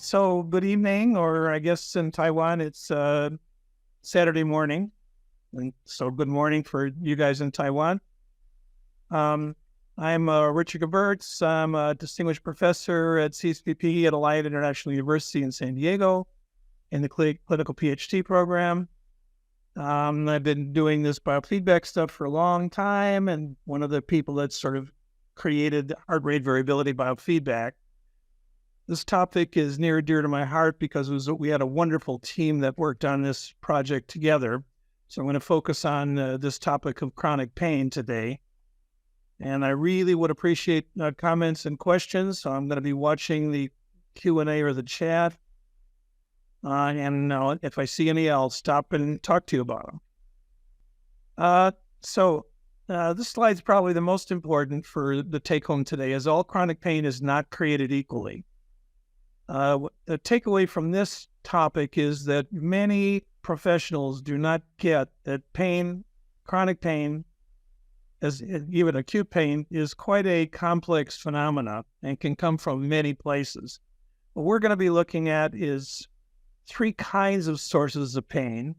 So good evening, or I guess in Taiwan, it's Saturday morning. And so good morning for you guys in Taiwan. I'm Richard Gebertz. I'm a distinguished professor at CSPP at Allied International University in San Diego in the clinical PhD program. I've been doing this biofeedback stuff for a long time, and one of the people that sort of created heart rate variability biofeedback. This topic is near and dear to my heart because we had a wonderful team that worked on this project together. So I'm going to focus on this topic of chronic pain today. And I really would appreciate comments and questions. So I'm going to be watching the Q&A or the chat. And if I see any, I'll stop and talk to you about them. This slide's probably the most important for the take-home today, as all chronic pain is not created equally. The takeaway from this topic is that many professionals do not get that pain, chronic pain, as even acute pain, is quite a complex phenomena and can come from many places. What we're going to be looking at is three kinds of sources of pain.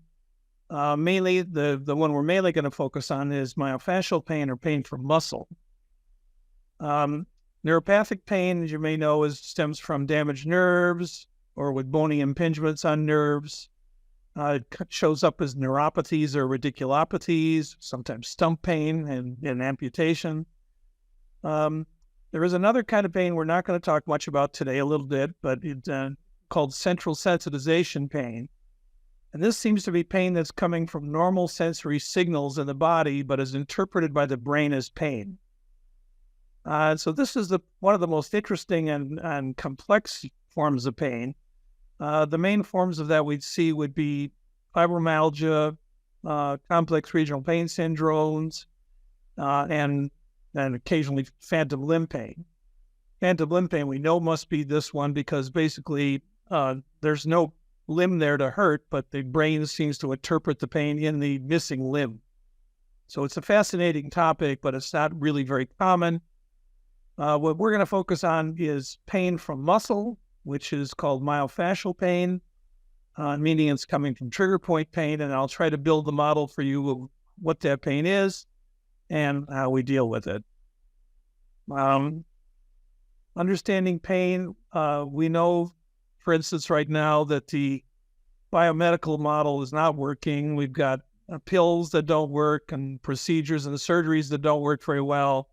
Mainly, the one we're mainly going to focus on is myofascial pain or pain from muscle. Neuropathic pain, as you may know, stems from damaged nerves or with bony impingements on nerves. It shows up as neuropathies or radiculopathies, sometimes stump pain and amputation. There is another kind of pain we're not going to talk much about today, a little bit, but it's called central sensitization pain. And this seems to be pain that's coming from normal sensory signals in the body, but is interpreted by the brain as pain. So this is one of the most interesting and complex forms of pain. The main forms of that we'd see would be fibromyalgia, complex regional pain syndromes, and occasionally phantom limb pain. Phantom limb pain we know must be this one because basically there's no limb there to hurt, but the brain seems to interpret the pain in the missing limb. So it's a fascinating topic, but it's not really very common. What we're going to focus on is pain from muscle, which is called myofascial pain, meaning it's coming from trigger point pain, and I'll try to build the model for you of what that pain is and how we deal with it. Understanding pain, we know, for instance, right now that the biomedical model is not working. We've got pills that don't work and procedures and surgeries that don't work very well.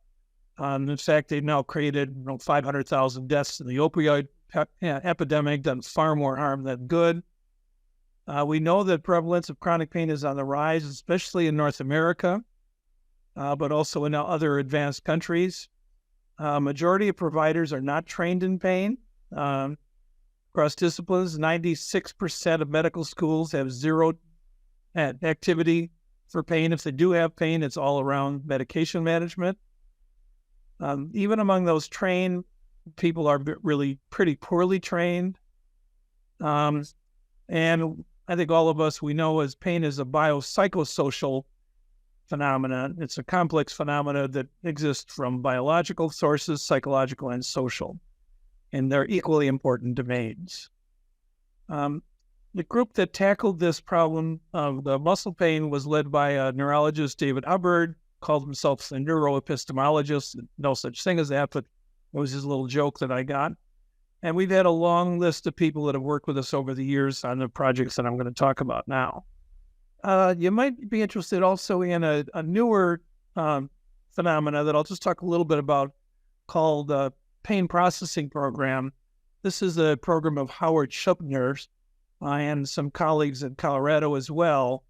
In fact, they've now created 500,000 deaths in the opioid epidemic, done far more harm than good. We know that prevalence of chronic pain is on the rise, especially in North America, but also in other advanced countries. Majority of providers are not trained in pain. Across disciplines, 96% of medical schools have zero activity for pain. If they do have pain, it's all around medication management. Even among those trained, people are really pretty poorly trained. And I think all of us, we know as pain is a biopsychosocial phenomenon. It's a complex phenomena that exists from biological sources, psychological and social. And they're equally important domains. The group that tackled this problem of the muscle pain was led by a neurologist, David Hubbard, called himself a neuroepistemologist. No such thing as that, but it was his little joke that I got. And we've had a long list of people that have worked with us over the years on the projects that I'm going to talk about now. You might be interested also in a newer phenomena that I'll just talk a little bit about called Pain Processing Program. This is a program of Howard Schupner's and some colleagues in Colorado as well,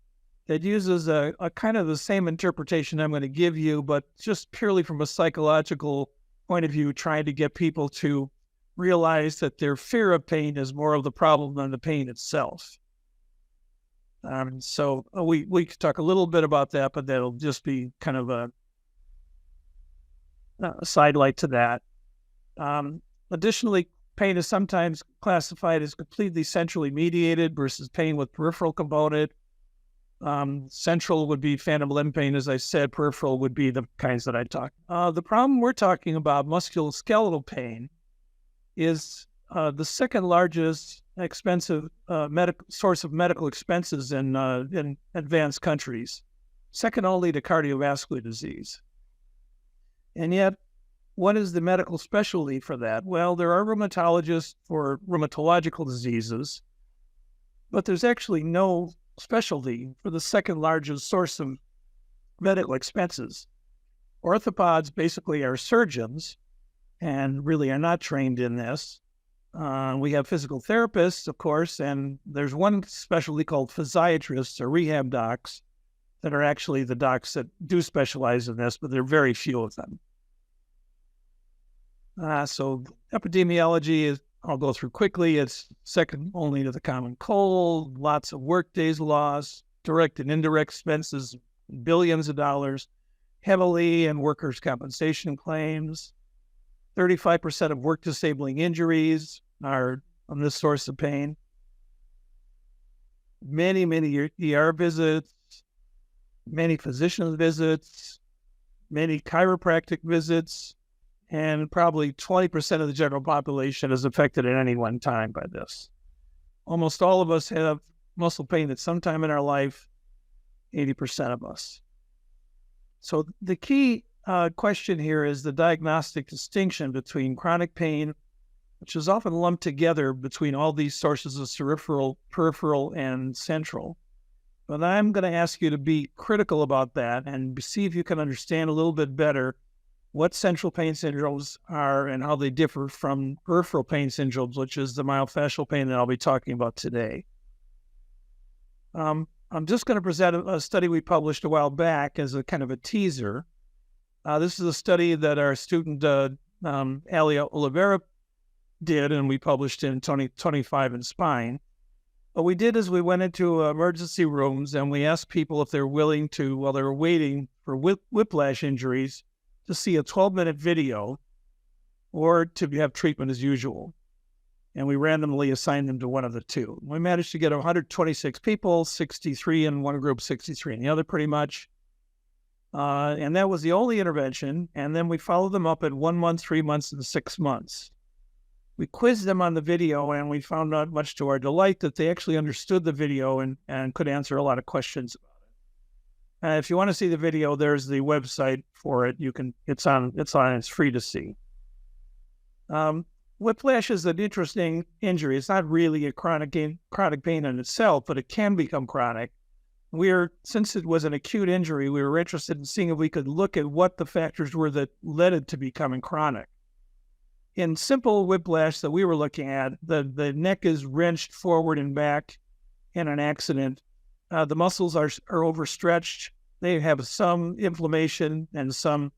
that uses a kind of the same interpretation I'm going to give you, but just purely from a psychological point of view, trying to get people to realize that their fear of pain is more of the problem than the pain itself. So we could talk a little bit about that, but that'll just be kind of a sidelight to that. Additionally, pain is sometimes classified as completely centrally mediated versus pain with peripheral component. Central would be phantom limb pain, as I said. Peripheral would be the kinds that I talked. The problem we're talking about, musculoskeletal pain, is the second largest expensive source of medical expenses in advanced countries, second only to cardiovascular disease. And yet, what is the medical specialty for that? Well, there are rheumatologists for rheumatological diseases, but there's actually no specialty for the second largest source of medical expenses. Orthopods basically are surgeons and really are not trained in this. We have physical therapists, of course, and there's one specialty called physiatrists or rehab docs that are actually the docs that do specialize in this, but there are very few of them. So epidemiology is, I'll go through quickly. It's second only to the common cold, lots of work days lost, direct and indirect expenses, billions of dollars, heavily in workers' compensation claims. 35% of work disabling injuries are on this source of pain. Many ER visits, many physician visits, many chiropractic visits, and probably 20% of the general population is affected at any one time by this. Almost all of us have muscle pain at some time in our life, 80% of us. So the key question here is the diagnostic distinction between chronic pain, which is often lumped together between all these sources of peripheral, and central. But I'm going to ask you to be critical about that and see if you can understand a little bit better what central pain syndromes are and how they differ from peripheral pain syndromes, which is the myofascial pain that I'll be talking about today. I'm just going to present a study we published a while back as a kind of a teaser. This is a study that our student, Ali Oliveira, did, and we published in 2025 in Spine. What we did is we went into emergency rooms and we asked people if they're willing to, while they were waiting for whiplash injuries, to see a 12-minute video or to have treatment as usual. And we randomly assigned them to one of the two. We managed to get 126 people, 63 in one group, 63 in the other, pretty much. And that was the only intervention. And then we followed them up at 1 month, 3 months, and 6 months. We quizzed them on the video, and we found out, much to our delight, that they actually understood the video and could answer a lot of questions about it. If you want to see the video, there's the website for it. It's free to see. Whiplash is an interesting injury. It's not really a chronic pain in itself, but it can become chronic. Since it was an acute injury, we were interested in seeing if we could look at what the factors were that led it to becoming chronic. In simple whiplash that we were looking at, the neck is wrenched forward and back in an accident. The muscles are overstretched. They have some inflammation and some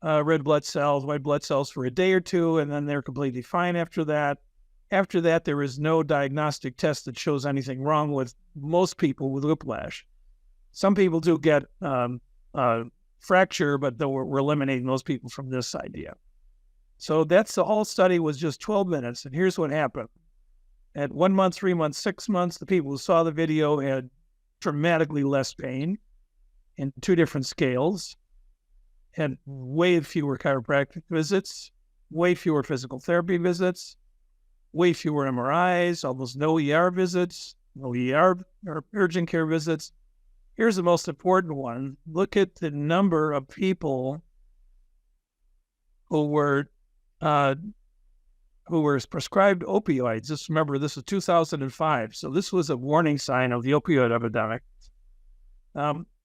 red blood cells, white blood cells for a day or two, and then they're completely fine after that. After that, there is no diagnostic test that shows anything wrong with most people with whiplash. Some people do get fracture, but we're eliminating those people from this idea. So that's the whole study, was just 12 minutes. And here's what happened. At 1 month, 3 months, 6 months, the people who saw the video had dramatically less pain in 2 different scales, had way fewer chiropractic visits, way fewer physical therapy visits, way fewer MRIs, almost no ER visits, no ER or urgent care visits. Here's the most important one. Look at the number of people who were prescribed opioids. Just remember, this was 2005, so this was a warning sign of the opioid epidemic.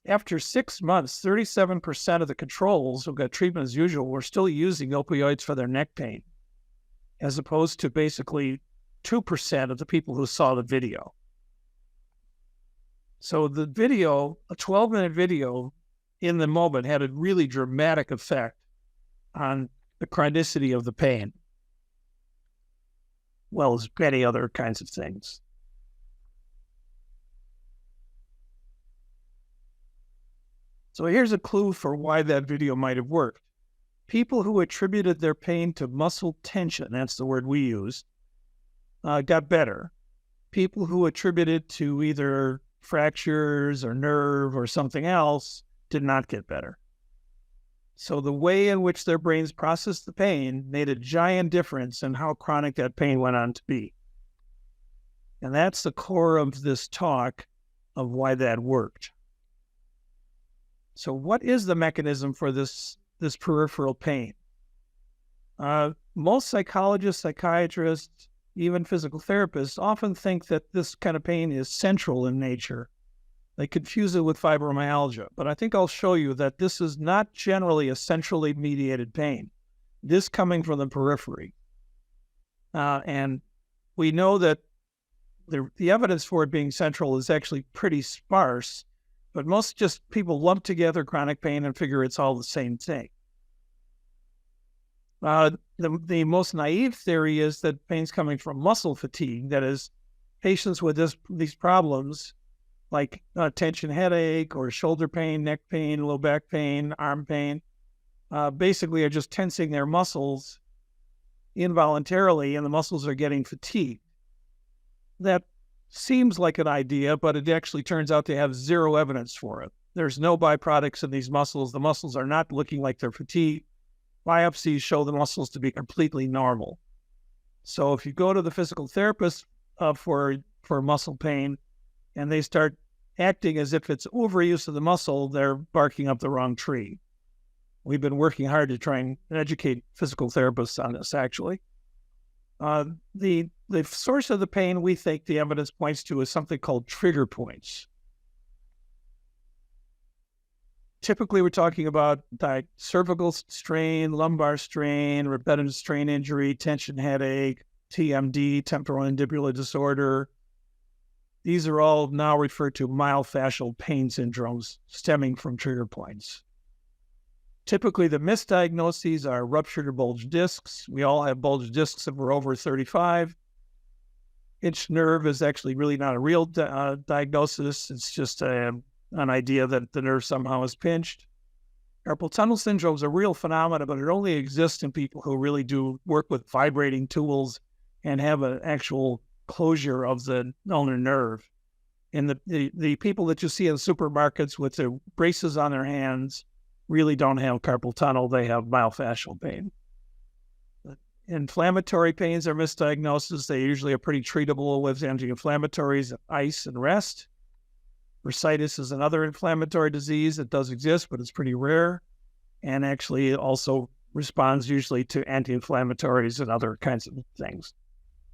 After 6 months, 37% of the controls who got treatment as usual were still using opioids for their neck pain, as opposed to basically 2% of the people who saw the video. So the video, a 12-minute video in the moment, had a really dramatic effect on the chronicity of the pain, well as many other kinds of things. So here's a clue for why that video might have worked. People who attributed their pain to muscle tension, that's the word we use, got better. People who attributed to either fractures or nerve or something else did not get better. So the way in which their brains processed the pain made a giant difference in how chronic that pain went on to be. And that's the core of this talk of why that worked. So what is the mechanism for this peripheral pain? Most psychologists, psychiatrists, even physical therapists often think that this kind of pain is central in nature. They confuse it with fibromyalgia, but I think I'll show you that this is not generally a centrally mediated pain. This coming from the periphery. And we know that the evidence for it being central is actually pretty sparse, but most just people lump together chronic pain and figure it's all the same thing. The most naive theory is that pain's coming from muscle fatigue. That is, patients with these problems, like tension headache or shoulder pain, neck pain, low back pain, arm pain, basically are just tensing their muscles involuntarily, and the muscles are getting fatigued. That seems like an idea, but it actually turns out to have zero evidence for it. There's no byproducts in these muscles. The muscles are not looking like they're fatigued. Biopsies show the muscles to be completely normal. So if you go to the physical therapist for muscle pain and they start acting as if it's overuse of the muscle, they're barking up the wrong tree. We've been working hard to try and educate physical therapists on this, actually. The source of the pain, we think the evidence points to, is something called trigger points. Typically, we're talking about cervical strain, lumbar strain, repetitive strain injury, tension headache, TMD, temporal mandibular disorder. These are all now referred to myofascial pain syndromes stemming from trigger points. Typically, the misdiagnoses are ruptured or bulged discs. We all have bulged discs if we're over 35. Pinched nerve is actually really not a real diagnosis. It's just an idea that the nerve somehow is pinched. Carpal tunnel syndrome is a real phenomenon, but it only exists in people who really do work with vibrating tools and have an actual closure of the ulnar nerve. And the people that you see in supermarkets with the braces on their hands really don't have carpal tunnel. They have myofascial pain. Inflammatory pains are misdiagnoses. They usually are pretty treatable with anti-inflammatories, ice, and rest. Bursitis is another inflammatory disease that does exist, but it's pretty rare, and actually also responds usually to anti-inflammatories and other kinds of things.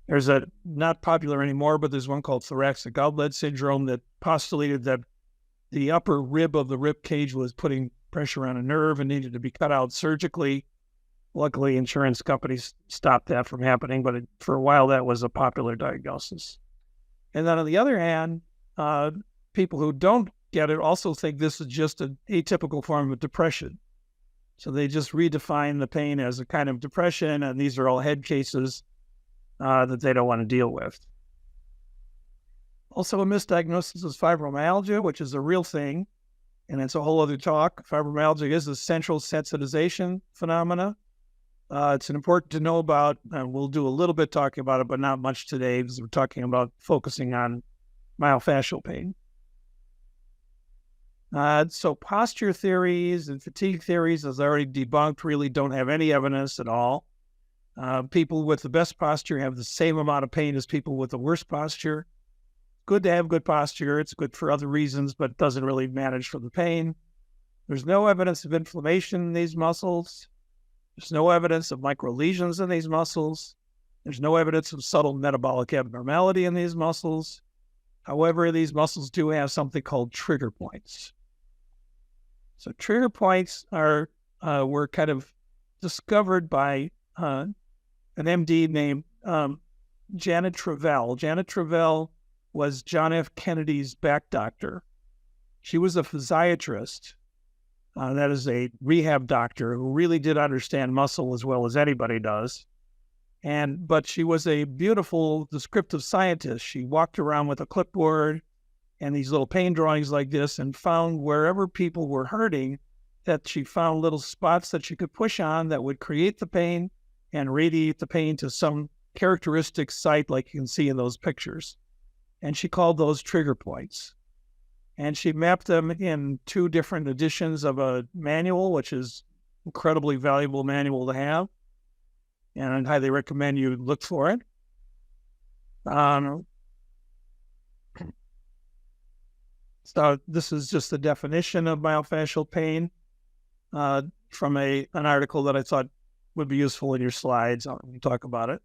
There's a, not popular anymore, but there's one called thoracic outlet syndrome that postulated that the upper rib of the rib cage was putting pressure on a nerve and needed to be cut out surgically. Luckily, insurance companies stopped that from happening, but for a while that was a popular diagnosis. And then on the other hand, people who don't get it also think this is just an atypical form of depression. So they just redefine the pain as a kind of depression, and these are all head cases that they don't want to deal with. Also, a misdiagnosis is fibromyalgia, which is a real thing, and it's a whole other talk. Fibromyalgia is a central sensitization phenomena. It's important to know about, and we'll do a little bit talking about it, but not much today because we're talking about focusing on myofascial pain. So posture theories and fatigue theories, as I already debunked, really don't have any evidence at all. People with the best posture have the same amount of pain as people with the worst posture. Good to have good posture. It's good for other reasons, but doesn't really manage for the pain. There's no evidence of inflammation in these muscles. There's no evidence of microlesions in these muscles. There's no evidence of subtle metabolic abnormality in these muscles. However, these muscles do have something called trigger points. So trigger points were kind of discovered by an MD named Janet Travell. Janet Travell was John F. Kennedy's back doctor. She was a physiatrist. That is a rehab doctor who really did understand muscle as well as anybody does. But she was a beautiful descriptive scientist. She walked around with a clipboard and these little pain drawings like this and found wherever people were hurting that she found little spots that she could push on that would create the pain and radiate the pain to some characteristic site like you can see in those pictures. And she called those trigger points. And she mapped them in 2 different editions of a manual, which is incredibly valuable manual to have, and I'd highly recommend you look for it. So this is just the definition of myofascial pain from an article that I thought would be useful in your slides. I'll talk about it.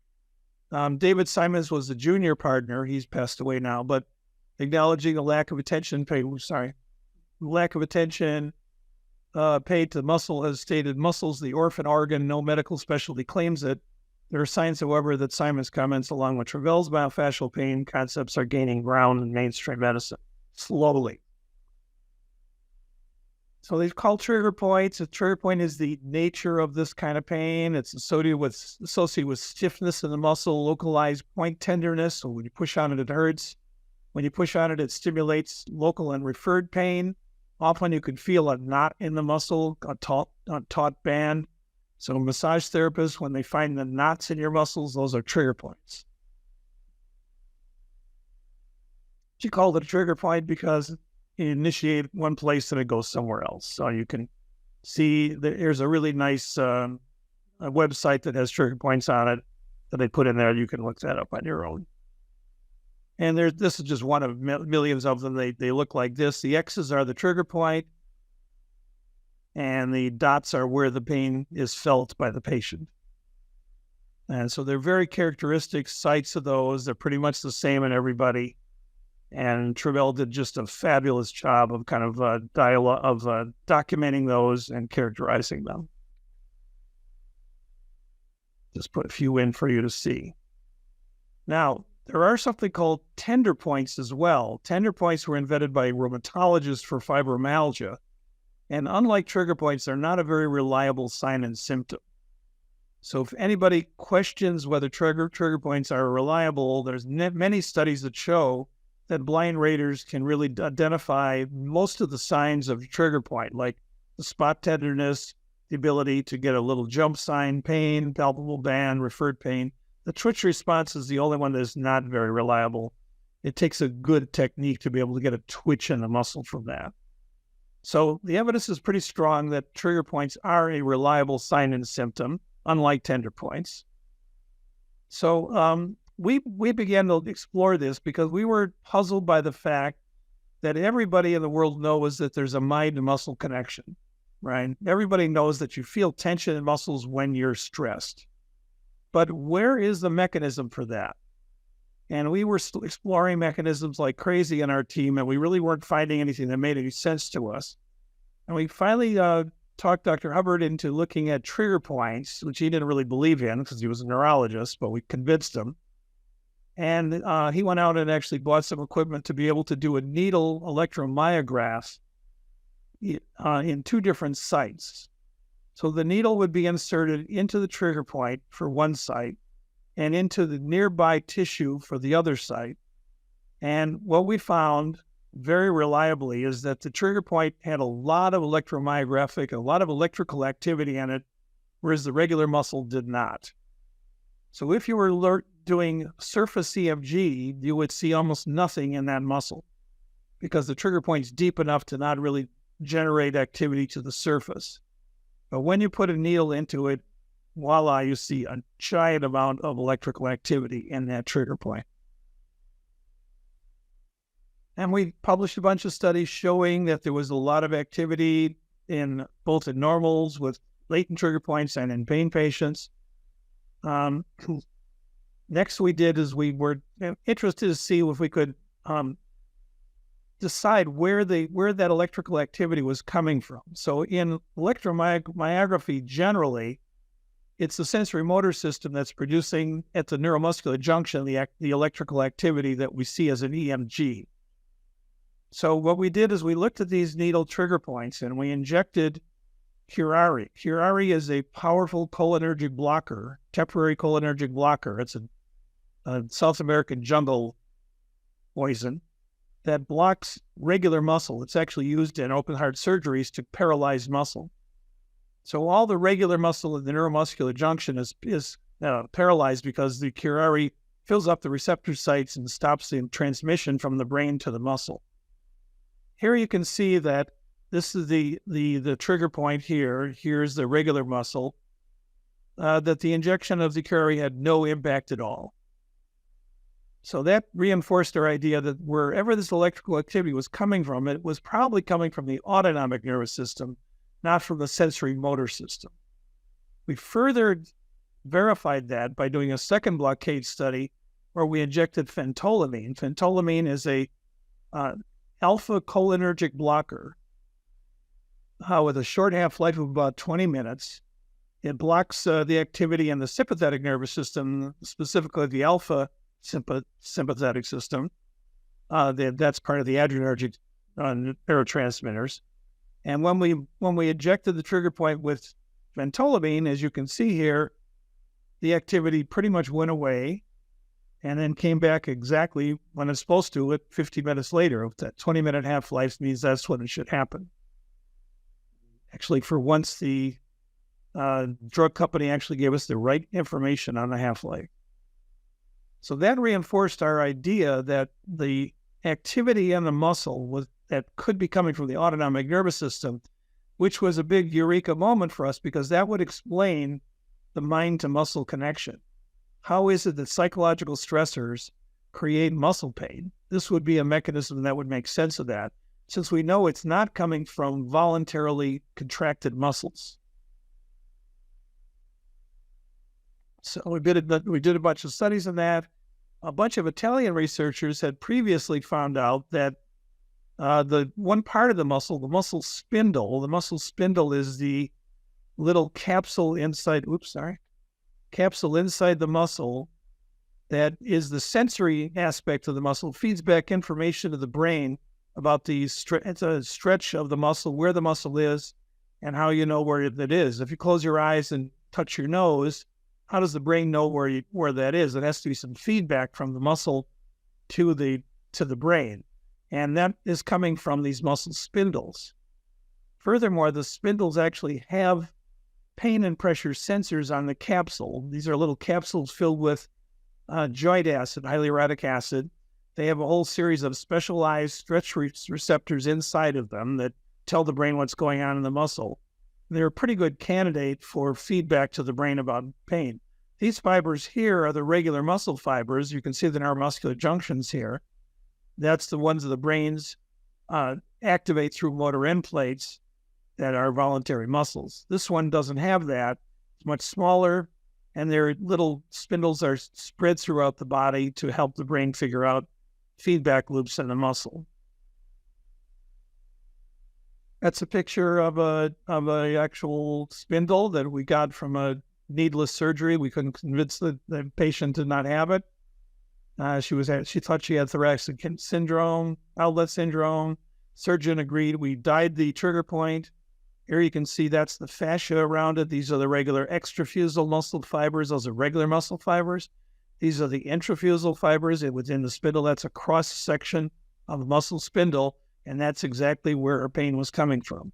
David Simons was the junior partner. He's passed away now, but acknowledging the lack of attention paid to the muscle, has stated muscle's the orphan organ, no medical specialty claims it. There are signs, however, that Simons' comments along with Travell's myofascial pain concepts are gaining ground in mainstream medicine, slowly. So they've called trigger points. A trigger point is the nature of this kind of pain. It's associated with stiffness in the muscle, localized point tenderness. So when you push on it, it hurts. When you push on it, it stimulates local and referred pain. Often you can feel a knot in the muscle, a taut band. So massage therapists, when they find the knots in your muscles, those are trigger points. She called it a trigger point because you initiate one place and it goes somewhere else. So you can see there's a really nice a website that has trigger points on it that they put in there. You can look that up on your own. And this is just one of millions of them. They look like this. The X's are the trigger point, and the dots are where the pain is felt by the patient. And so they're very characteristic sites of those. They're pretty much the same in everybody. And Travell did just a fabulous job of kind of documenting those and characterizing them. Just put a few in for you to see. Now, there are something called tender points as well. Tender points were invented by rheumatologists for fibromyalgia. And unlike trigger points, they're not a very reliable sign and symptom. So if anybody questions whether trigger points are reliable, there's many studies that show that blind raters can really identify most of the signs of trigger point, like the spot tenderness, the ability to get a little jump sign, pain, palpable band, referred pain. The twitch response is the only one that is not very reliable. It takes a good technique to be able to get a twitch in the muscle from that. So the evidence is pretty strong that trigger points are a reliable sign and symptom, unlike tender points. So we began to explore this because we were puzzled by the fact that everybody in the world knows that there's a mind-to-muscle connection, right? Everybody knows that you feel tension in muscles when you're stressed. But where is the mechanism for that? And we were exploring mechanisms like crazy in our team, and we really weren't finding anything that made any sense to us. And we finally talked Dr. Hubbard into looking at trigger points, which he didn't really believe in because he was a neurologist, but we convinced him. And he went out and actually bought some equipment to be able to do a needle electromyograph in 2 different sites. So the needle would be inserted into the trigger point for one site and into the nearby tissue for the other site. And what we found very reliably is that the trigger point had a lot of electromyographic, a lot of electrical activity in it, whereas the regular muscle did not. So if you were doing surface EMG, you would see almost nothing in that muscle because the trigger point's deep enough to not really generate activity to the surface. But when you put a needle into it, voila, you see a giant amount of electrical activity in that trigger point. And we published a bunch of studies showing that there was a lot of activity in both in normals with latent trigger points and in pain patients. Next we did is we were interested to see if we could decide where that electrical activity was coming from. So in electromyography generally, it's the sensory motor system that's producing at the neuromuscular junction the electrical activity that we see as an EMG. So what we did is we looked at these needle trigger points and we injected curare. Curare is a powerful cholinergic blocker, temporary cholinergic blocker. It's a South American jungle poison that blocks regular muscle. It's actually used in open heart surgeries to paralyze muscle. So all the regular muscle in the neuromuscular junction is paralyzed because the curare fills up the receptor sites and stops the transmission from the brain to the muscle. Here you can see that This is the trigger point here. Here's the regular muscle. That the injection of Zicuri had no impact at all. So that reinforced our idea that wherever this electrical activity was coming from, it was probably coming from the autonomic nervous system, not from the sensory motor system. We further verified that by doing a second blockade study where we injected phentolamine. Phentolamine is a alpha cholinergic blocker with a short half-life of about 20 minutes. It blocks the activity in the sympathetic nervous system, specifically the alpha sympathetic system. That's part of the adrenergic neurotransmitters. And when we injected the trigger point with phentolamine, as you can see here, the activity pretty much went away and then came back exactly when it's supposed to, 50 minutes later. That 20-minute half-life means that's when it should happen. Actually, for once, the drug company actually gave us the right information on the half-life. So that reinforced our idea that the activity in the muscle that could be coming from the autonomic nervous system, which was a big eureka moment for us because that would explain the mind-to-muscle connection. How is it that psychological stressors create muscle pain? This would be a mechanism that would make sense of that, since we know it's not coming from voluntarily contracted muscles. So we did a bunch of studies on that. A bunch of Italian researchers had previously found out that the one part of the muscle spindle is the little capsule inside the muscle that is the sensory aspect of the muscle, feeds back information to the brain about the stretch of the muscle, where the muscle is, and how you know where it is. If you close your eyes and touch your nose, how does the brain know where that is? It has to be some feedback from the muscle to the brain. And that is coming from these muscle spindles. Furthermore, the spindles actually have pain and pressure sensors on the capsule. These are little capsules filled with joint acid, hyaluronic acid. They have a whole series of specialized stretch receptors inside of them that tell the brain what's going on in the muscle. They're a pretty good candidate for feedback to the brain about pain. These fibers here are the regular muscle fibers. You can see the neuromuscular junctions here. That's the ones that the brains activate through motor end plates that are voluntary muscles. This one doesn't have that. It's much smaller, and their little spindles are spread throughout the body to help the brain figure out feedback loops in the muscle. That's a picture of a actual spindle that we got from a needless surgery. We couldn't convince the patient to not have it. She thought she had thoracic syndrome, outlet syndrome. Surgeon agreed. We dyed the trigger point. Here you can see that's the fascia around it. These are the regular extrafusal muscle fibers. Those are regular muscle fibers. These are the intrafusal fibers. And within the spindle, that's a cross section of the muscle spindle. And that's exactly where her pain was coming from.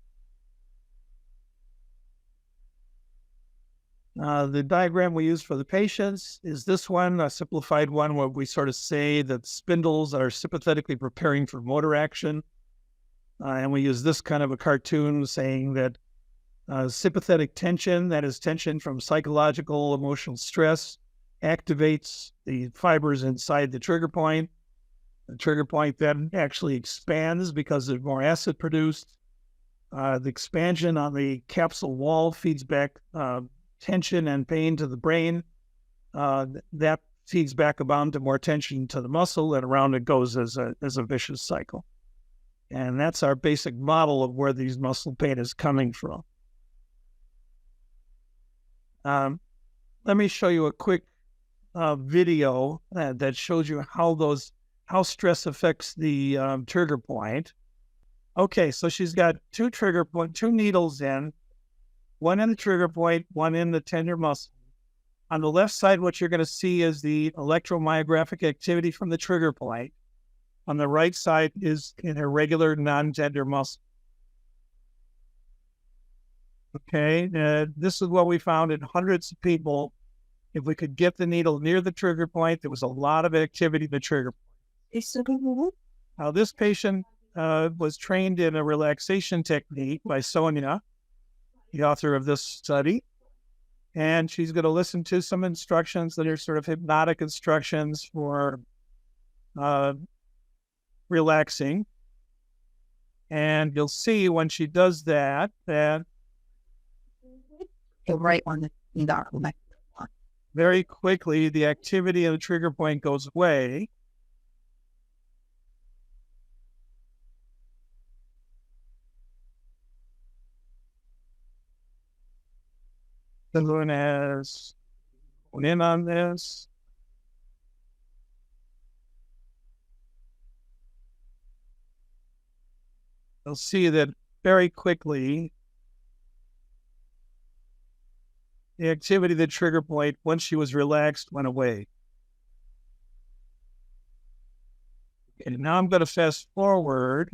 The diagram we use for the patients is this one, a simplified one where we sort of say that spindles are sympathetically preparing for motor action. And we use this kind of a cartoon saying that sympathetic tension, that is tension from psychological, emotional stress, activates the fibers inside the trigger point. The trigger point then actually expands because there's more acid produced. The expansion on the capsule wall feeds back tension and pain to the brain. That feeds back about to more tension to the muscle, and around it goes as a vicious cycle. And that's our basic model of where these muscle pain is coming from. Let me show you a quick video that shows you how stress affects the trigger point. Okay, so she's got two needles in, one in the trigger point, one in the tender muscle. On the left side, what you're going to see is the electromyographic activity from the trigger point. On the right side is in a regular non-tender muscle. Okay, this is what we found in hundreds of people. If we could get the needle near the trigger point, there was a lot of activity in the trigger point. Now this patient was trained in a relaxation technique by Sonia, the author of this study. And she's going to listen to some instructions that are sort of hypnotic instructions for relaxing. And you'll see when she does that, that right on the document. Very quickly, the activity of the trigger point goes away. The moon has gone in on this. You'll see that very quickly, the activity of the trigger point, once she was relaxed, went away. Okay, now I'm going to fast forward.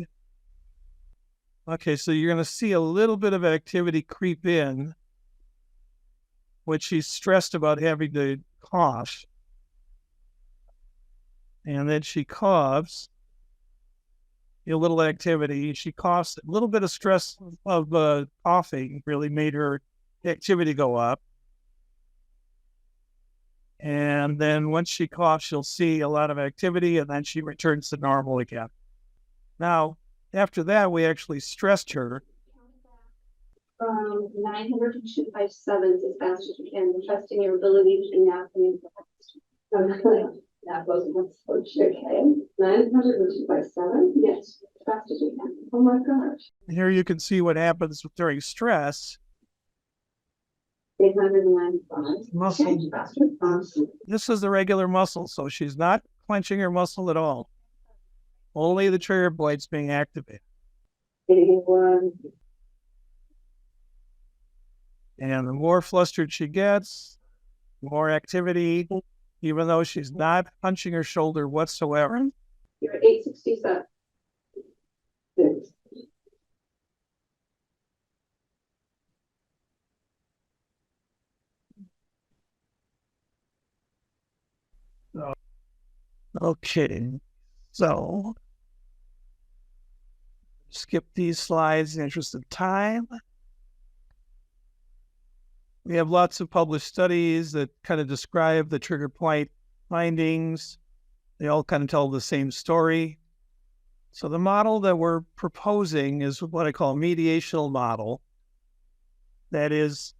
Okay, so you're going to see a little bit of activity creep in when she's stressed about having to cough. And then she coughs. A little activity. She coughs. A little bit of stress of coughing really made her activity go up. And then once she coughs, you'll see a lot of activity, and then she returns to normal again. Now, after that, we actually stressed her. 900 to 257 as fast as you can, trusting your ability to nap and that wasn't okay. 900 to 257, yes, as fast as you can. Oh my gosh. Here you can see what happens during stress. 895. Muscle. This is the regular muscle, so she's not clenching her muscle at all. Only the trigger point's being activated. 81. And the more flustered she gets, the more activity, even though she's not punching her shoulder whatsoever. You're at 867. Okay, so skip these slides in the interest of time. We have lots of published studies that kind of describe the trigger point findings. They all kind of tell the same story. So the model that we're proposing is what I call a mediational model. That is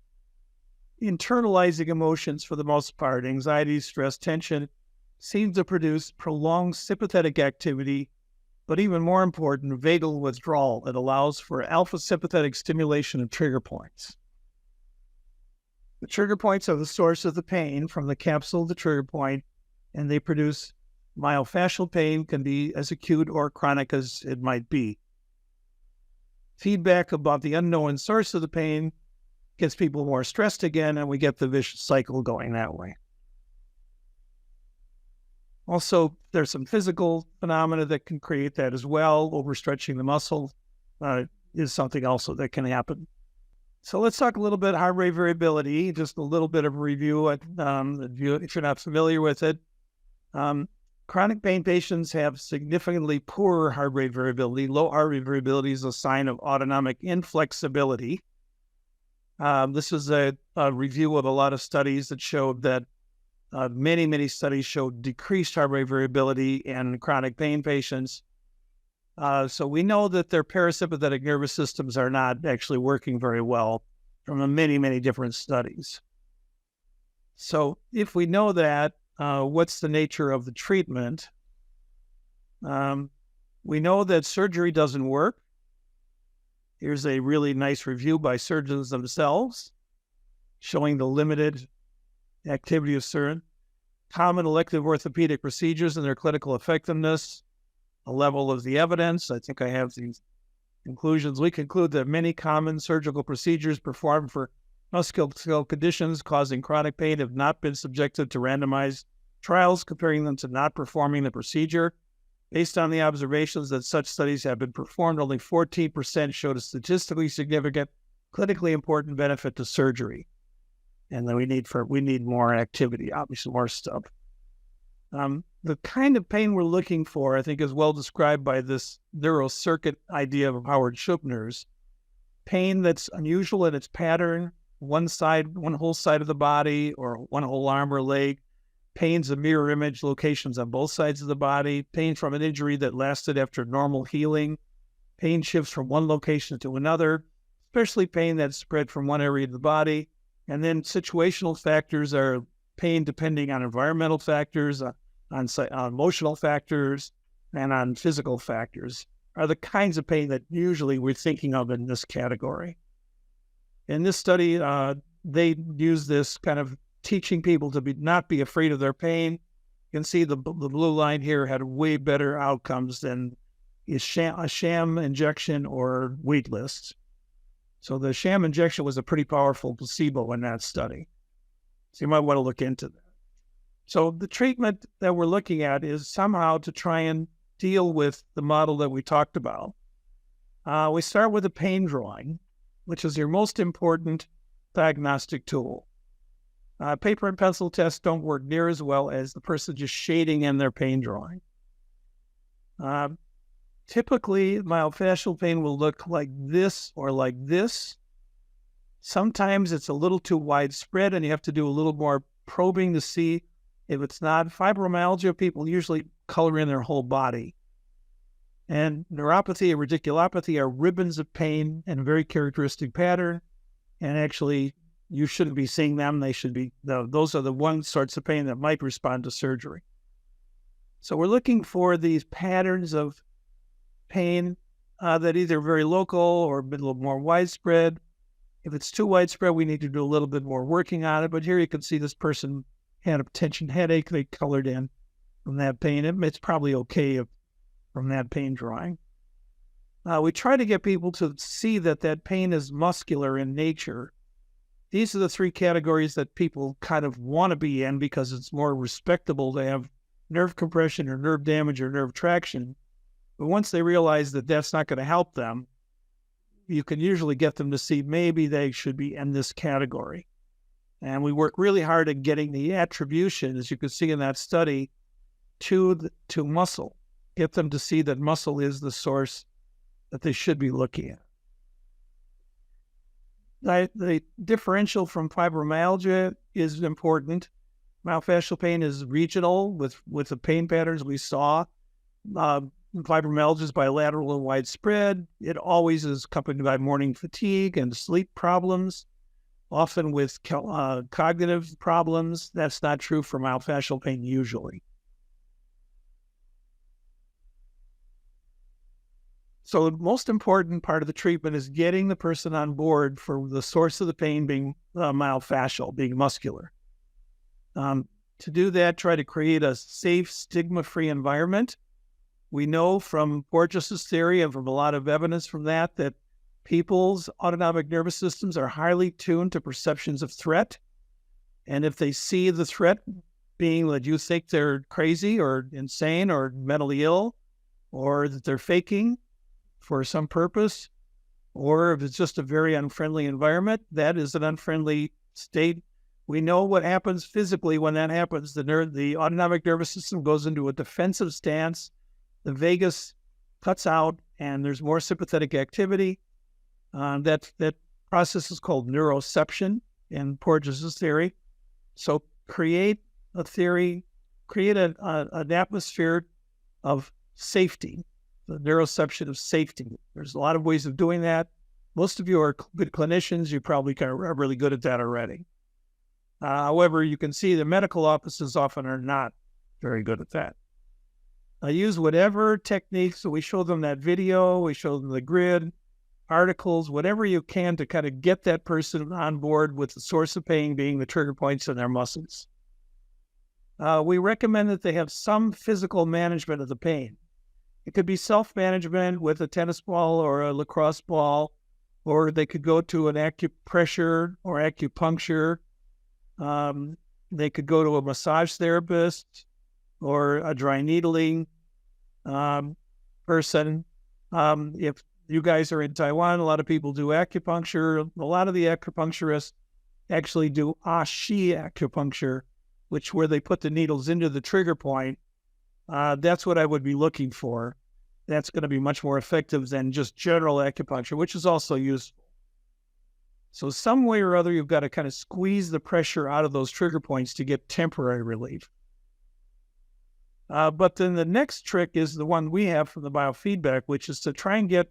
internalizing emotions for the most part. Anxiety, stress, tension seems to produce prolonged sympathetic activity, but even more important, vagal withdrawal that allows for alpha sympathetic stimulation of trigger points. The trigger points are the source of the pain from the capsule of the trigger point, and they produce myofascial pain, can be as acute or chronic as it might be. Feedback about the unknown source of the pain gets people more stressed again, and we get the vicious cycle going that way. Also, there's some physical phenomena that can create that as well. Overstretching the muscle is something also that can happen. So let's talk a little bit heart rate variability, just a little bit of a review if you're not familiar with it. Chronic pain patients have significantly poorer heart rate variability. Low heart rate variability is a sign of autonomic inflexibility. This is a review of a lot of studies that showed that many studies showed decreased heart rate variability in chronic pain patients. So we know that their parasympathetic nervous systems are not actually working very well from many different studies. So if we know that, what's the nature of the treatment? We know that surgery doesn't work. Here's a really nice review by surgeons themselves, showing the limited activity of certain common elective orthopedic procedures and their clinical effectiveness, a level of the evidence. I think I have these conclusions. We conclude that many common surgical procedures performed for musculoskeletal conditions causing chronic pain have not been subjected to randomized trials comparing them to not performing the procedure. Based on the observations that such studies have been performed, only 14% showed a statistically significant, clinically important benefit to surgery. And then we need more activity, obviously more stuff. The kind of pain we're looking for, I think, is well described by this neurocircuit idea of Howard Schupner's. Pain that's unusual in its pattern, one whole side of the body, or one whole arm or leg. Pain's a mirror image, locations on both sides of the body. Pain from an injury that lasted after normal healing. Pain shifts from one location to another, especially pain that's spread from one area of the body. And then situational factors are pain depending on environmental factors, on emotional factors, and on physical factors, are the kinds of pain that usually we're thinking of in this category. In this study, they use this kind of teaching people to not be afraid of their pain. You can see the blue line here had way better outcomes than a sham injection or wait lists. So the sham injection was a pretty powerful placebo in that study. So you might want to look into that. So the treatment that we're looking at is somehow to try and deal with the model that we talked about. We start with a pain drawing, which is your most important diagnostic tool. Paper and pencil tests don't work near as well as the person just shading in their pain drawing. Typically, myofascial pain will look like this or like this. Sometimes it's a little too widespread and you have to do a little more probing to see if it's not. Fibromyalgia, people usually color in their whole body. And neuropathy and radiculopathy are ribbons of pain in a very characteristic pattern. And actually, you shouldn't be seeing them. They should be, those are the one sorts of pain that might respond to surgery. So we're looking for these patterns of pain that either very local or a little more widespread. If it's too widespread, we need to do a little bit more working on it. But here you can see this person had a tension headache. They colored in from that pain. It's probably okay from that pain drawing. We try to get people to see that pain is muscular in nature. These are the three categories that people kind of want to be in because it's more respectable to have nerve compression or nerve damage or nerve traction. But once they realize that that's not going to help them, you can usually get them to see maybe they should be in this category. And we work really hard at getting the attribution, as you can see in that study, to muscle. Get them to see that muscle is the source that they should be looking at. The differential from fibromyalgia is important. Myofascial pain is regional with the pain patterns we saw. Fibromyalgia is bilateral and widespread. It always is accompanied by morning fatigue and sleep problems, often with cognitive problems. That's not true for myofascial pain usually. So the most important part of the treatment is getting the person on board for the source of the pain being myofascial, being muscular. To do that, try to create a safe, stigma-free environment. We know from Porges' theory and from a lot of evidence from that people's autonomic nervous systems are highly tuned to perceptions of threat. And if they see the threat being that you think they're crazy or insane or mentally ill, or that they're faking for some purpose, or if it's just a very unfriendly environment, that is an unfriendly state. We know what happens physically when that happens. The autonomic nervous system goes into a defensive stance. The vagus cuts out, and there's more sympathetic activity. That process is called neuroception in Porges' theory. So create a theory, create an atmosphere of safety, the neuroception of safety. There's a lot of ways of doing that. Most of you are good clinicians. You probably are really good at that already. However, you can see the medical offices often are not very good at that. Use whatever techniques. So we show them that video, we show them the grid, articles, whatever you can to kind of get that person on board with the source of pain being the trigger points in their muscles. We recommend that they have some physical management of the pain. It could be self-management with a tennis ball or a lacrosse ball, or they could go to an acupressure or acupuncture. They could go to a massage therapist or a dry needling person. If you guys are in Taiwan, a lot of people do acupuncture. A lot of the acupuncturists actually do Shi acupuncture, where they put the needles into the trigger point, that's what I would be looking for. That's going to be much more effective than just general acupuncture, which is also useful. So some way or other, you've got to kind of squeeze the pressure out of those trigger points to get temporary relief. But then the next trick is the one we have from the biofeedback, which is to try and get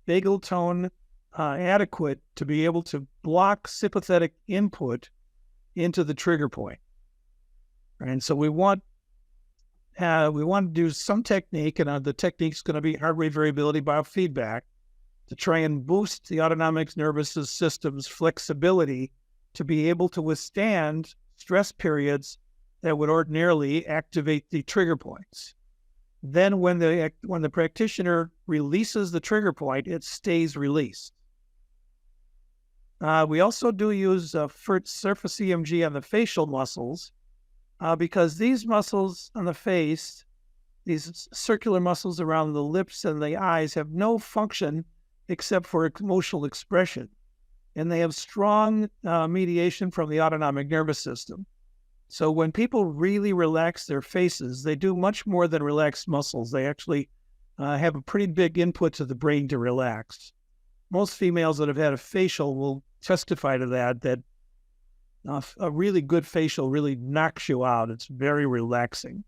vagal tone adequate to be able to block sympathetic input into the trigger point. And so we want to do some technique, and the technique is going to be heart rate variability biofeedback, to try and boost the autonomic nervous system's flexibility to be able to withstand stress periods that would ordinarily activate the trigger points. Then when the practitioner releases the trigger point, it stays released. We also do use surface EMG on the facial muscles, because these muscles on the face, these circular muscles around the lips and the eyes, have no function except for emotional expression. And they have strong mediation from the autonomic nervous system. So when people really relax their faces, they do much more than relax muscles. They actually have a pretty big input to the brain to relax. Most females that have had a facial will testify to that a really good facial really knocks you out. It's very relaxing.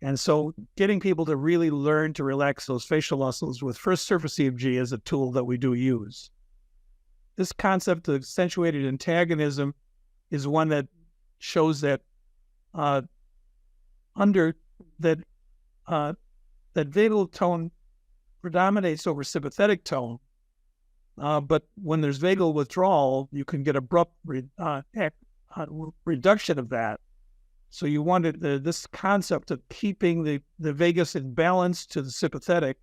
And so getting people to really learn to relax those facial muscles with first surface EMG is a tool that we do use. This concept of accentuated antagonism is one that shows that that vagal tone predominates over sympathetic tone. But when there's vagal withdrawal, you can get abrupt reduction of that. So you wanted this concept of keeping the vagus in balance to the sympathetic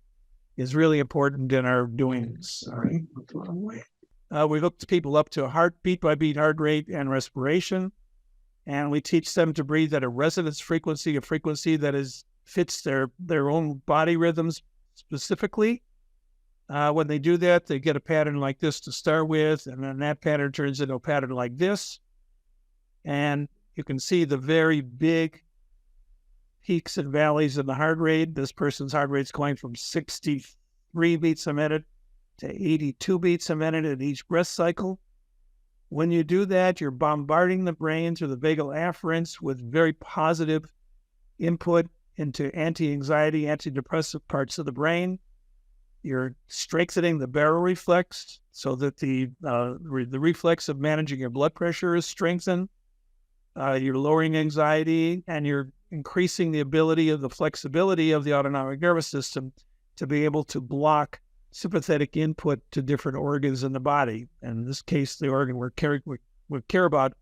is really important in our doings. Sorry, we hooked people up to a beat by beat heart rate and respiration, and we teach them to breathe at a resonance frequency, a frequency that fits their own body rhythms specifically. When they do that, they get a pattern like this to start with, and then that pattern turns into a pattern like this. And you can see the very big peaks and valleys in the heart rate. This person's heart rate's going from 63 beats a minute to 82 beats a minute in each breath cycle. When you do that, you're bombarding the brain through the vagal afferents with very positive input into anti-anxiety, antidepressive parts of the brain. You're strengthening the baroreflex so that the reflex of managing your blood pressure is strengthened. You're lowering anxiety, and you're increasing the ability of the flexibility of the autonomic nervous system to be able to block sympathetic input to different organs in the body. And in this case, the organ we care about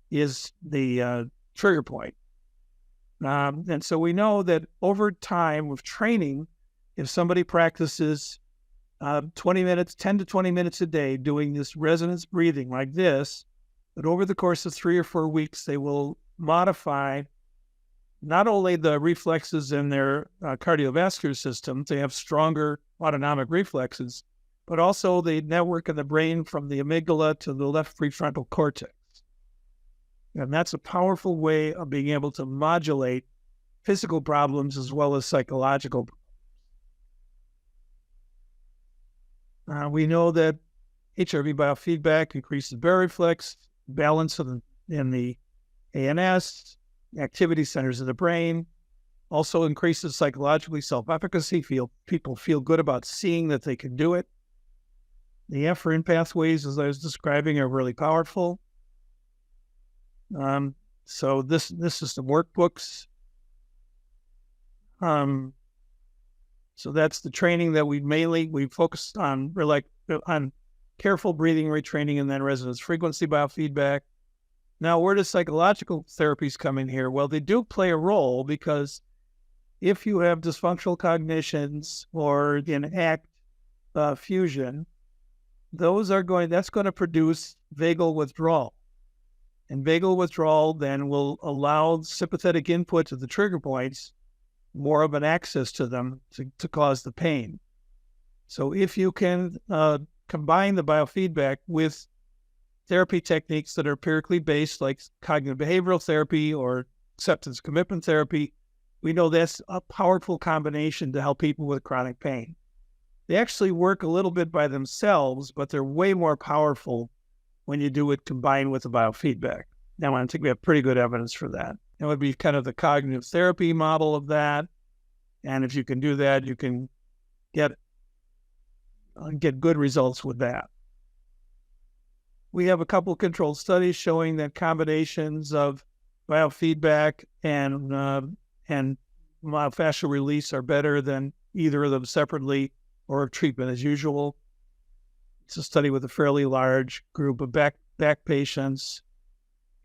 is the trigger point. And so we know that over time with training, if somebody practices 10 to 20 minutes a day doing this resonance breathing like this, that over the course of 3 or 4 weeks, they will modify not only the reflexes in their cardiovascular system to have stronger autonomic reflexes, but also the network in the brain from the amygdala to the left prefrontal cortex. And that's a powerful way of being able to modulate physical problems as well as psychological. We know that HRV biofeedback increases baroreflex, balance in the ANS, activity centers of the brain, also increases psychologically self-efficacy. People feel good about seeing that they can do it. The afferent pathways, as I was describing, are really powerful. So this is the workbooks. So that's the training that we focused on careful breathing retraining and then resonance frequency biofeedback. Now, where does psychological therapies come in here? Well, they do play a role, because if you have dysfunctional cognitions or in fusion, that's going to produce vagal withdrawal. And vagal withdrawal then will allow sympathetic input to the trigger points, more of an access to them to cause the pain. So if you can combine the biofeedback with therapy techniques that are empirically based, like cognitive behavioral therapy or acceptance commitment therapy, we know that's a powerful combination to help people with chronic pain. They actually work a little bit by themselves, but they're way more powerful when you do it combined with the biofeedback. Now, I think we have pretty good evidence for that. It would be kind of the cognitive therapy model of that. And if you can do that, you can get good results with that. We have a couple of controlled studies showing that combinations of biofeedback and myofascial release are better than either of them separately or treatment as usual. It's a study with a fairly large group of back patients,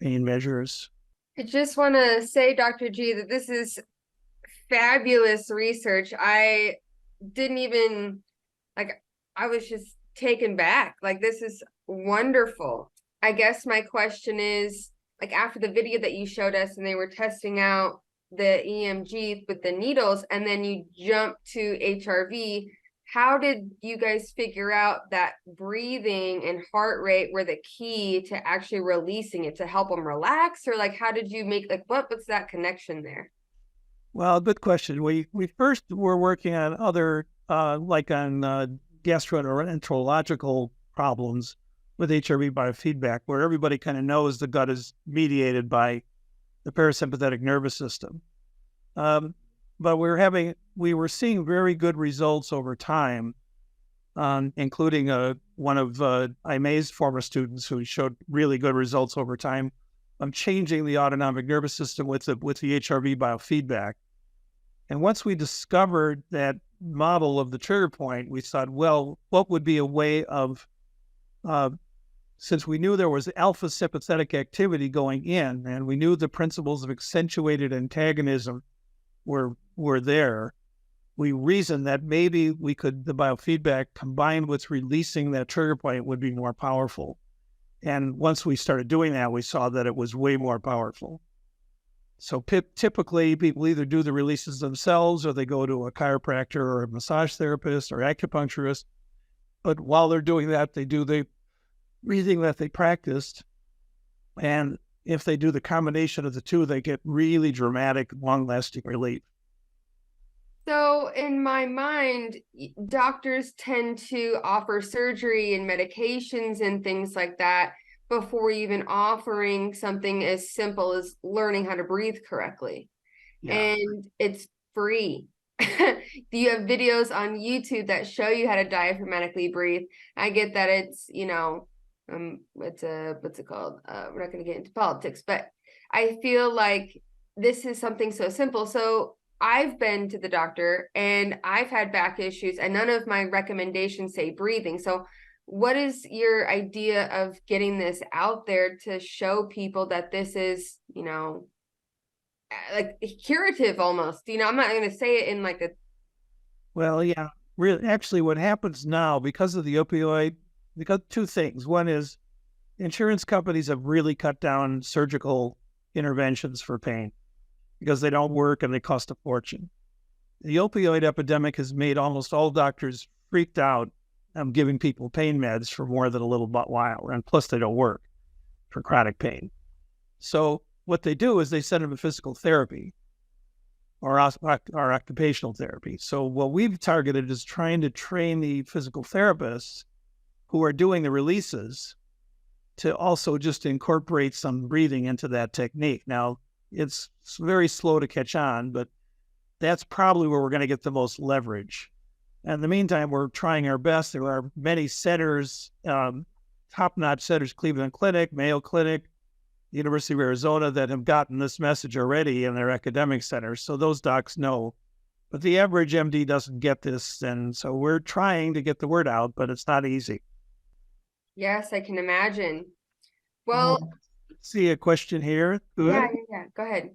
pain measures. I just want to say, Dr. G, that this is fabulous research. I didn't even, I was just taken back. This is wonderful. I guess my question is, after the video that you showed us and they were testing out the EMG with the needles, and then you jump to HRV, how did you guys figure out that breathing and heart rate were the key to actually releasing it to help them relax? Or how did you make, what's that connection there? Well, good question. We first were working on other, on gastroenterological problems with HRV biofeedback, where everybody kind of knows the gut is mediated by the parasympathetic nervous system. But we were seeing very good results over time, including one of Aime's former students who showed really good results over time on changing the autonomic nervous system with the HRV biofeedback. And once we discovered that model of the trigger point, we thought, well, what would be a way of, since we knew there was alpha sympathetic activity going in, and we knew the principles of accentuated antagonism were there, we reasoned that maybe the biofeedback combined with releasing that trigger point would be more powerful. And once we started doing that, we saw that it was way more powerful. So typically people either do the releases themselves or they go to a chiropractor or a massage therapist or acupuncturist. But while they're doing that, they do the breathing that they practiced. And if they do the combination of the two, they get really dramatic, long-lasting relief. So in my mind, doctors tend to offer surgery and medications and things like that before even offering something as simple as learning how to breathe correctly. Yeah. And it's free. You have videos on YouTube that show you how to diaphragmatically breathe. I get that it's, what's it called? We're not going to get into politics, but I feel like this is something so simple. So I've been to the doctor and I've had back issues and none of my recommendations say breathing. So what is your idea of getting this out there to show people that this is, curative almost? I'm not going to say it in Well, yeah, really, actually what happens now because of the opioid, because two things. One is insurance companies have really cut down surgical interventions for pain because they don't work and they cost a fortune. The opioid epidemic has made almost all doctors freaked out giving people pain meds for more than a little while, and plus they don't work for chronic pain. So what they do is they send them to physical therapy or occupational therapy. So what we've targeted is trying to train the physical therapists who are doing the releases to also just incorporate some breathing into that technique. Now, it's very slow to catch on, but that's probably where we're going to get the most leverage. And in the meantime, we're trying our best. There are many centers, top-notch centers, Cleveland Clinic, Mayo Clinic, University of Arizona, that have gotten this message already in their academic centers. So those docs know. But the average MD doesn't get this. And so we're trying to get the word out, but it's not easy. Yes, I can imagine. Well, see a question here. Yeah, go ahead.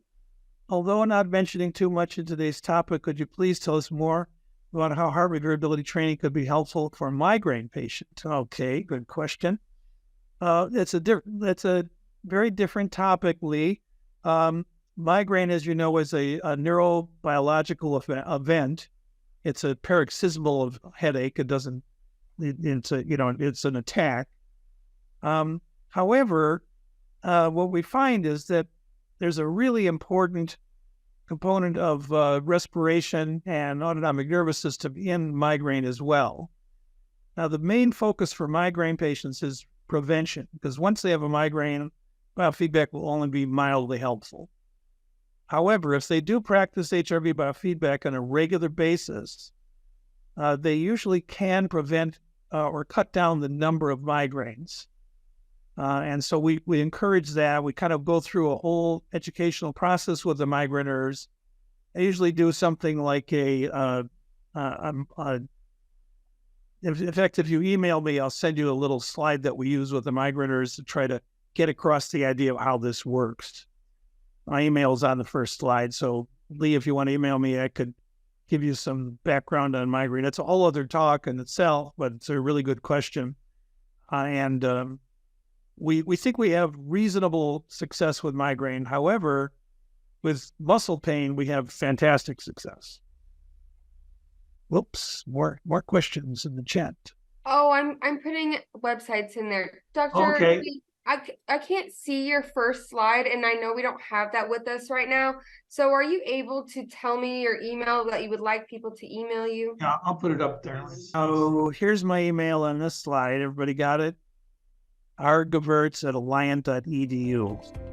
Although not mentioning too much in today's topic, could you please tell us more about how heart rate variability training could be helpful for a migraine patient? Okay, good question. It's a very different topic, Lee. Migraine, as you know, is a neurobiological event. It's a paroxysmal headache. It's an attack. However, what we find is that there's a really important component of respiration and autonomic nervous system in migraine as well. Now, the main focus for migraine patients is prevention, because once they have a migraine, biofeedback will only be mildly helpful. However, if they do practice HRV biofeedback on a regular basis, they usually can prevent or cut down the number of migraines. And so we encourage that. We kind of go through a whole educational process with the migraineurs. I usually do something like in fact, if you email me, I'll send you a little slide that we use with the migraineurs to try to get across the idea of how this works. My email is on the first slide. So Lee, if you want to email me, I could give you some background on migraine. It's a whole other talk in itself, but it's a really good question. We think we have reasonable success with migraine. However, with muscle pain, we have fantastic success. Whoops, more questions in the chat. Oh, I'm putting websites in there. Doctor, Okay. I can't see your first slide, and I know we don't have that with us right now. So are you able to tell me your email that you would like people to email you? Yeah, I'll put it up there. So here's my email on this slide. Everybody got it? rgeverts@alliant.edu.